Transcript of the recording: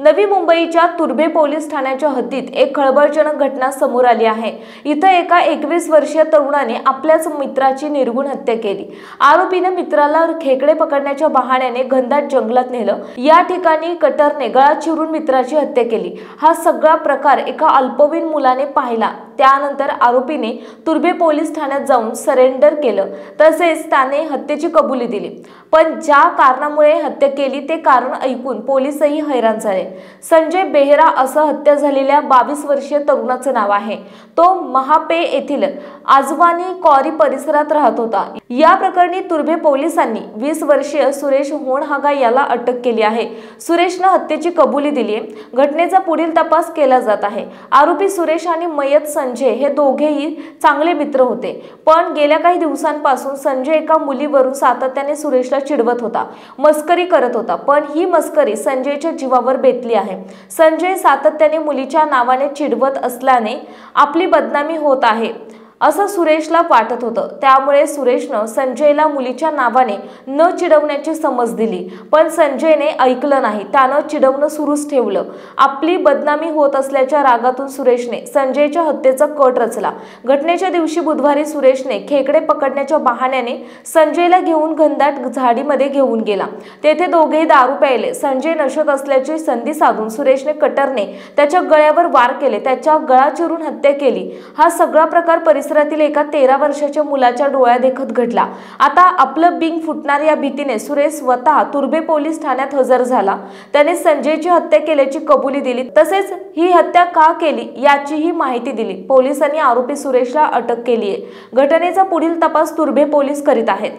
नवी मुंबईच्या तुर्भे पोलीस ठाण्याच्या हद्दीत एक खळबळजनक घटना समोर आली आहे। इथं एका 21 वर्षीय तरुणाने आपल्याच मित्राची निर्घृण हत्या केली। आरोपीने मित्राला खेकडे पकडण्याच्या बहाण्याने घनदाट जंगलात नेलं। या ठिकाणी कटरने गळा चिरून मित्राची हत्या केली। हा सगळा प्रकार एका अल्पवयीन मुलाने पाहिला। त्यानंतर आरोपीने तुर्भे पोलीस ठाण्यात जाऊन सरेंडर केलं, तसेच त्याने हत्येची कबुली दिली। पण ज्या कारणामुळे हत्या केली ते कारण ऐकून पोलीसही हैराण झाले। संजय बेहरा असं हत्या झालेल्या 22 वर्षीय तरुणाचं नाव आहे। तो महापे येथील आजवानी कॉरी परिसरात राहत होता। या प्रकरणी तुर्भे पोलिसांनी 20 वर्षीय सुरेश होणहागा याला अटक केली आहे। सुरेशने हत्येची कबुली दिली आहे। घटनेचा पुढील तपास केला जात आहे। आरोपी सुरेश आणि मयत संजय हे दोघेही चांगले मित्र होते, पण गेल्या काही दिवसांपासून संजय एका मुलीवरून सातत्याने सुरेशला चिडवत होता, मस्करी करत होता। पण ही मस्करी संजयच्या जीवावर बेतली आहे। संजय सातत्याने मुलीच्या नावाने चिडवत असल्याने आपली बदनामी होत आहे असं सुरेशला वाटत होतं। त्यामुळे सुरेशनं संजयला मुलीच्या नावाने न चिडवण्याची समज दिली, पण संजयने ऐकलं नाही। त्यानं चिडवणं सुरूच ठेवलं। आपली बदनामी होत असल्याच्या रागातून सुरेशने संजयच्या हत्येचा कट रचला। घटनेच्या दिवशी बुधवारी सुरेशने खेकडे पकडण्याच्या बहाण्याने संजयला घेऊन घनदाट झाडीमध्ये घेऊन गेला। तेथे दोघेही दारू प्यायले। संजय नशेत असल्याची संधी साधून सुरेशने कटरने त्याच्या गळ्यावर वार केले, त्याच्या गळा चिरून हत्या केली। हा सगळा प्रकार परिसरातील एका 13 वर्षाच्या मुलाच्या डोळ्यादेखत घडला। आता आपलं बिंग फुटणार या भीतीने सुरेश स्वतः तुर्भे पोलीस ठाण्यात हजर झाला। त्याने संजयची हत्या केल्याची कबुली दिली, तसेच ही हत्या का केली याचीही माहिती दिली। पोलिसांनी आरोपी सुरेशला अटक केली आहे। घटनेचा पुढील तपास तुर्भे पोलीस करीत आहेत।